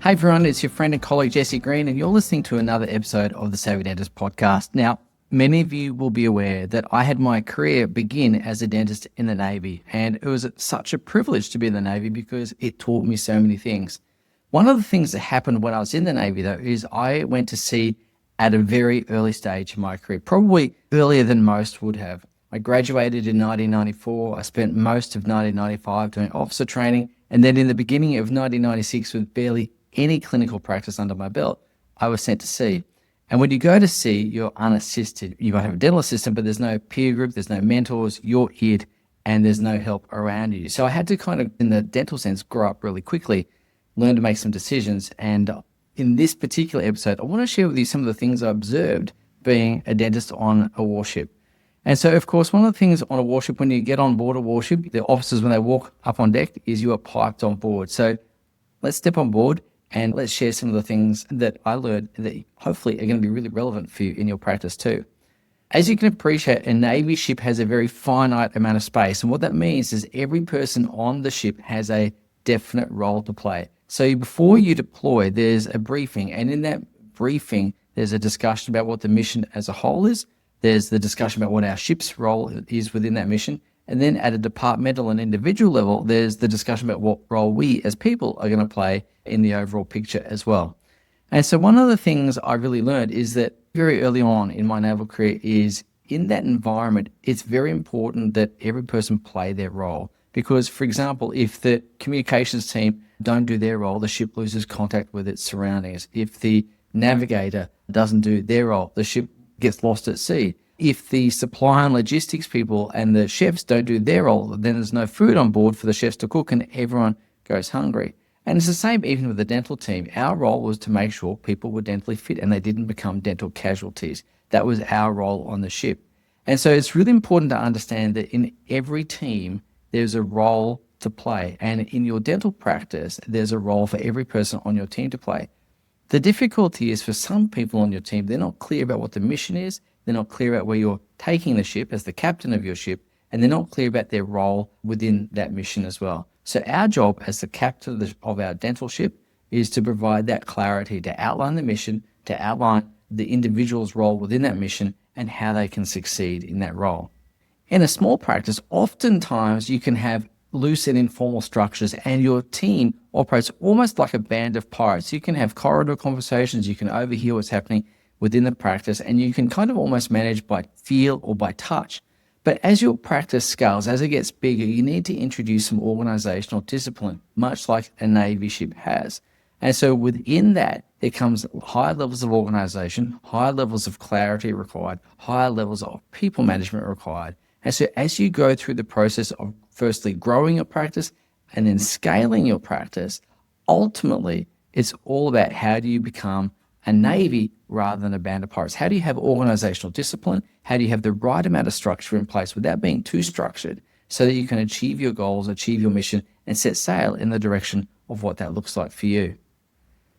Hey everyone, it's your friend and colleague Jesse Green, and you're listening to another episode of the Savvy Dentist podcast. Now, many of you will be aware that I had my career begin as a dentist in the Navy, and it was such a privilege to be in the Navy because it taught me so many things. One of the things that happened when I was in the Navy, though, is I went to sea at a very early stage in my career, probably earlier than most would have. I graduated in 1994. I spent most of 1995 doing officer training, and then in the beginning of 1996, with barely any clinical practice under my belt, I was sent to sea. And when you go to sea, you're unassisted. You might have a dental assistant, but there's no peer group, there's no mentors, you're it, and there's no help around you. So I had to kind of, in the dental sense, grow up really quickly, learn to make some decisions. And in this particular episode, I want to share with you some of the things I observed being a dentist on a warship. And so, of course, one of the things on a warship, when you get on board a warship, the officers, when they walk up on deck, is you are piped on board. So let's step on board and let's share some of the things that I learned that hopefully are going to be really relevant for you in your practice too. As you can appreciate, a Navy ship has a very finite amount of space. And what that means is every person on the ship has a definite role to play. So before you deploy, there's a briefing. And in that briefing, there's a discussion about what the mission as a whole is. There's the discussion about what our ship's role is within that mission. And then at a departmental and individual level, there's the discussion about what role we as people are going to play in the overall picture as well. And so one of the things I really learned is that very early on in my naval career is in that environment, it's very important that every person play their role. Because, for example, if the communications team don't do their role, the ship loses contact with its surroundings. If the navigator doesn't do their role, the ship gets lost at sea. If the supply and logistics people and the chefs don't do their role, then there's no food on board for the chefs to cook and everyone goes hungry. And it's the same even with the dental team. Our role was to make sure people were dentally fit and they didn't become dental casualties. That was our role on the ship. And so it's really important to understand that in every team, there's a role to play. And in your dental practice, there's a role for every person on your team to play. The difficulty is for some people on your team, they're not clear about what the mission is. They're not clear about where you're taking the ship as the captain of your ship, and they're not clear about their role within that mission as well. So our job as the captain of our dental ship is to provide that clarity, to outline the mission, to outline the individual's role within that mission and how they can succeed in that role. In a small practice, oftentimes you can have loose and informal structures and your team operates almost like a band of pirates. You can have corridor conversations, you can overhear what's happening within the practice, and you can kind of almost manage by feel or by touch. But as your practice scales, as it gets bigger, you need to introduce some organizational discipline, much like a Navy ship has. And so within that, there comes higher levels of organization, higher levels of clarity required, higher levels of people management required. And so as you go through the process of firstly growing your practice and then scaling your practice, ultimately it's all about how do you become a Navy rather than a band of pirates. How do you have organizational discipline? How do you have the right amount of structure in place without being too structured so that you can achieve your goals, achieve your mission, and set sail in the direction of what that looks like for you?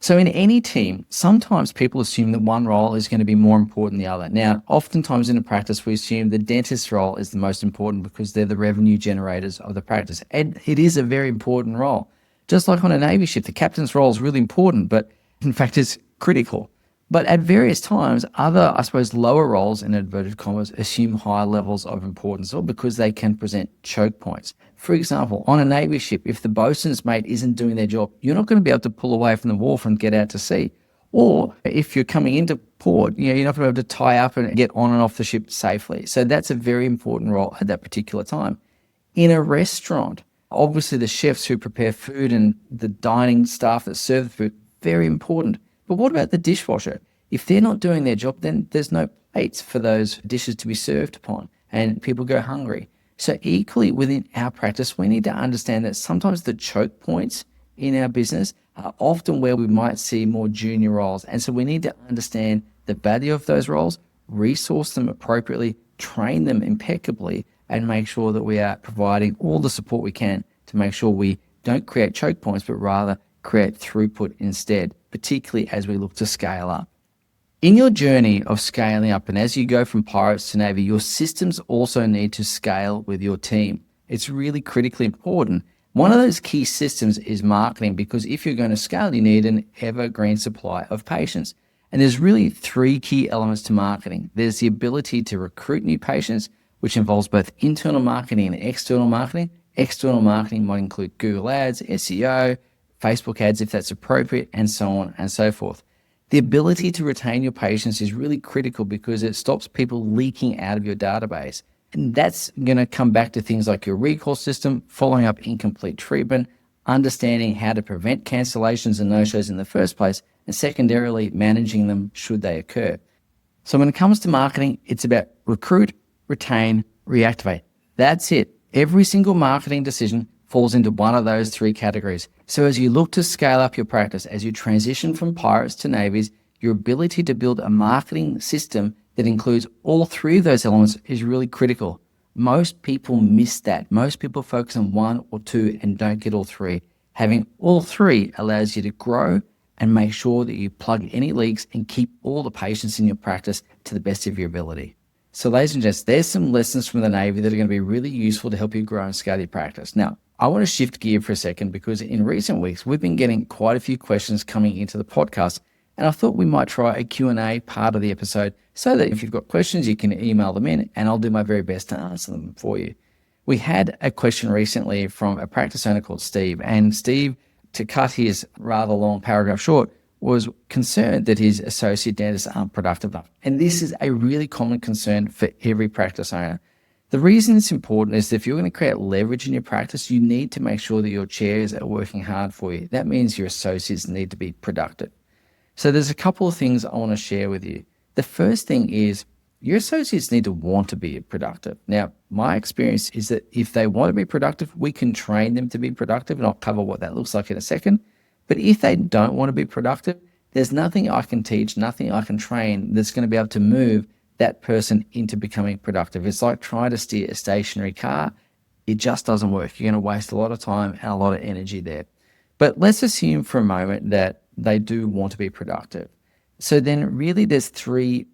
So in any team, sometimes people assume that one role is going to be more important than the other. Now, oftentimes in a practice, we assume the dentist's role is the most important because they're the revenue generators of the practice. And it is a very important role. Just like on a Navy ship, the captain's role is really important, but in fact, it's critical. But at various times, other, I suppose, lower roles in inverted commas assume higher levels of importance or because they can present choke points. For example, on a Navy ship, if the bosun's mate isn't doing their job, you're not going to be able to pull away from the wharf and get out to sea. Or if you're coming into port, you're not going to be able to tie up and get on and off the ship safely. So that's a very important role at that particular time. In a restaurant, obviously the chefs who prepare food and the dining staff that serve the food, very important. But what about the dishwasher? If they're not doing their job, then there's no plates for those dishes to be served upon and people go hungry. So equally within our practice, we need to understand that sometimes the choke points in our business are often where we might see more junior roles. And so we need to understand the value of those roles, resource them appropriately, train them impeccably, and make sure that we are providing all the support we can to make sure we don't create choke points, but rather create throughput instead, particularly as we look to scale up. In your journey of scaling up, and as you go from pirates to Navy, your systems also need to scale with your team. It's really critically important. One of those key systems is marketing, because if you're going to scale, you need an evergreen supply of patients. And there's really three key elements to marketing. There's the ability to recruit new patients, which involves both internal marketing and external marketing. External marketing might include Google Ads, SEO, Facebook ads if that's appropriate, and so on and so forth. The ability to retain your patients is really critical because it stops people leaking out of your database. And that's going to come back to things like your recall system, following up incomplete treatment, understanding how to prevent cancellations and no-shows in the first place, and secondarily, managing them should they occur. So when it comes to marketing, it's about recruit, retain, reactivate. That's it. Every single marketing decision falls into one of those three categories. So as you look to scale up your practice, as you transition from pirates to navies, your ability to build a marketing system that includes all three of those elements is really critical. Most people miss that. Most people focus on one or two and don't get all three. Having all three allows you to grow and make sure that you plug any leaks and keep all the patients in your practice to the best of your ability. So ladies and gents, there's some lessons from the Navy that are going to be really useful to help you grow and scale your practice. Now, I want to shift gear for a second, because in recent weeks, we've been getting quite a few questions coming into the podcast, and I thought we might try a Q&A part of the episode so that if you've got questions, you can email them in and I'll do my very best to answer them for you. We had a question recently from a practice owner called Steve, and Steve, to cut his rather long paragraph short, was concerned that his associate dentists aren't productive enough. And this is a really common concern for every practice owner. The reason it's important is that if you're going to create leverage in your practice, you need to make sure that your chairs are working hard for you. That means your associates need to be productive. So there's a couple of things I want to share with you. The first thing is your associates need to want to be productive. Now, my experience is that if they want to be productive, we can train them to be productive, and I'll cover what that looks like in a second. But if they don't want to be productive, there's nothing I can teach, nothing I can train that's going to be able to move that person into becoming productive. It's like trying to steer a stationary car. It just doesn't work. You're going to waste a lot of time and a lot of energy there. But let's assume for a moment that they do want to be productive. So then really there's three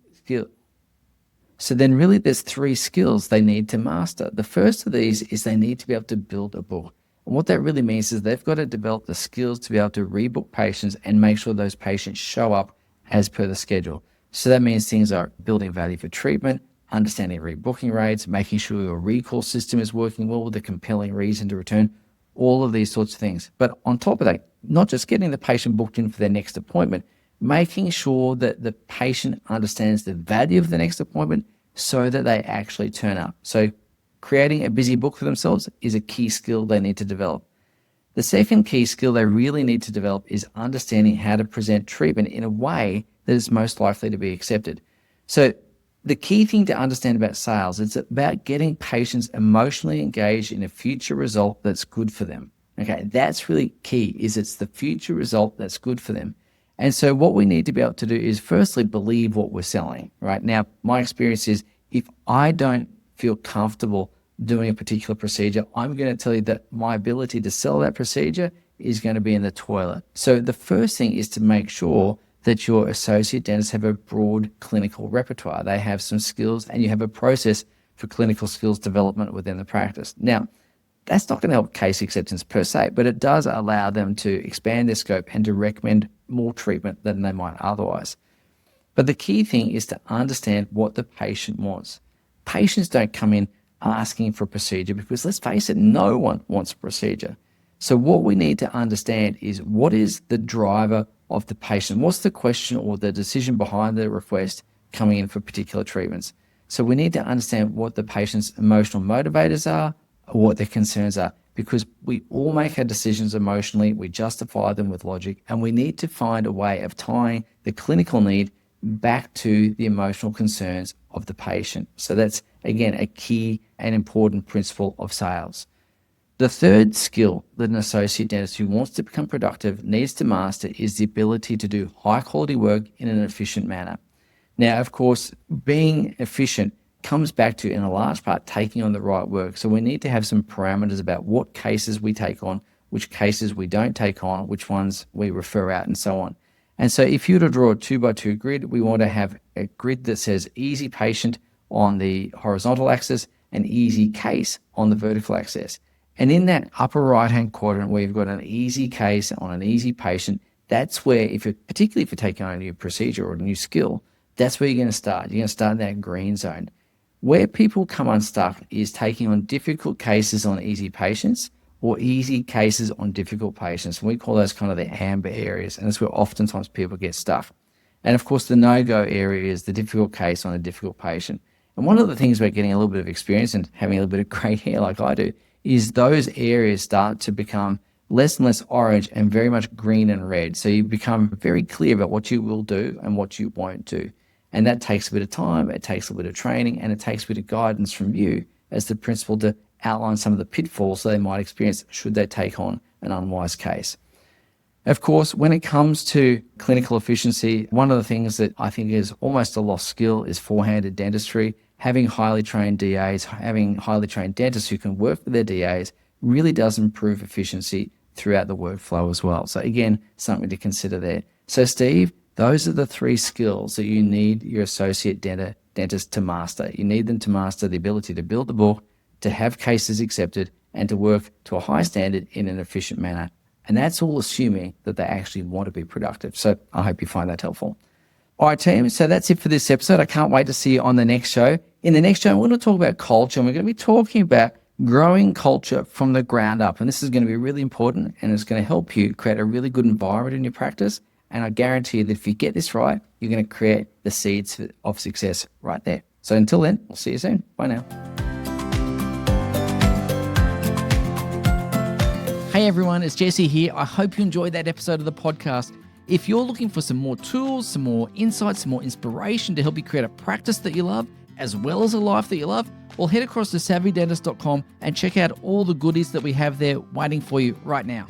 skills they need to master. The first of these is they need to be able to build a book. And what that really means is they've got to develop the skills to be able to rebook patients and make sure those patients show up as per the schedule. So that means things like building value for treatment, understanding rebooking rates, making sure your recall system is working well with a compelling reason to return, all of these sorts of things. But on top of that, not just getting the patient booked in for their next appointment, making sure that the patient understands the value of the next appointment so that they actually turn up. So creating a busy book for themselves is a key skill they need to develop. The second key skill they really need to develop is understanding how to present treatment in a way that is most likely to be accepted. So the key thing to understand about sales is about getting patients emotionally engaged in a future result that's good for them. Okay, that's really key, is it's the future result that's good for them. And so what we need to be able to do is firstly believe what we're selling, right? Now, my experience is if I don't feel comfortable doing a particular procedure, I'm going to tell you that my ability to sell that procedure is going to be in the toilet. So the first thing is to make sure that your associate dentists have a broad clinical repertoire. They have some skills and you have a process for clinical skills development within the practice. Now, that's not going to help case acceptance per se, but it does allow them to expand their scope and to recommend more treatment than they might otherwise. But the key thing is to understand what the patient wants. Patients don't come in asking for a procedure because, let's face it, no one wants a procedure. So what we need to understand is what is the driver of the patient? What's the question or the decision behind the request coming in for particular treatments? So we need to understand what the patient's emotional motivators are, or what their concerns are, because we all make our decisions emotionally, we justify them with logic, and we need to find a way of tying the clinical need back to the emotional concerns of the patient. So that's, again, a key and important principle of sales. The third skill that an associate dentist who wants to become productive needs to master is the ability to do high quality work in an efficient manner. Now, of course, being efficient comes back to, in a large part, taking on the right work. So we need to have some parameters about what cases we take on, which cases we don't take on, which ones we refer out, and so on. And so if you were to draw a 2x2 grid, we want to have a grid that says easy patient on the horizontal axis and easy case on the vertical axis. And in that upper right-hand quadrant where you've got an easy case on an easy patient, that's where, particularly if you're taking on a new procedure or a new skill, that's where you're going to start. You're going to start in that green zone. Where people come unstuck is taking on difficult cases on easy patients or easy cases on difficult patients. And we call those kind of the amber areas. And that's where oftentimes people get stuck. And of course, the no-go area is the difficult case on a difficult patient. And one of the things about getting a little bit of experience and having a little bit of grey hair like I do is those areas start to become less and less orange and very much green and red. So you become very clear about what you will do and what you won't do. And that takes a bit of time, it takes a bit of training, and it takes a bit of guidance from you as the principal to outline some of the pitfalls they might experience should they take on an unwise case. Of course, when it comes to clinical efficiency, one of the things that I think is almost a lost skill is four-handed dentistry. Having highly trained DAs, having highly trained dentists who can work with their DAs really does improve efficiency throughout the workflow as well. So again, something to consider there. So Steve, those are the 3 skills that you need your associate dentist to master. You need them to master the ability to build the book, to have cases accepted, and to work to a high standard in an efficient manner. And that's all assuming that they actually want to be productive. So I hope you find that helpful. All right, team. So that's it for this episode. I can't wait to see you on the next show. In the next show, we're going to talk about culture, and we're going to be talking about growing culture from the ground up. And this is going to be really important, and it's going to help you create a really good environment in your practice. And I guarantee you that if you get this right, you're going to create the seeds of success right there. So until then, we'll see you soon. Bye now. Hey everyone, it's Jesse here. I hope you enjoyed that episode of the podcast. If you're looking for some more tools, some more insights, some more inspiration to help you create a practice that you love, as well as a life that you love, well, head across to savvydentist.com and check out all the goodies that we have there waiting for you right now.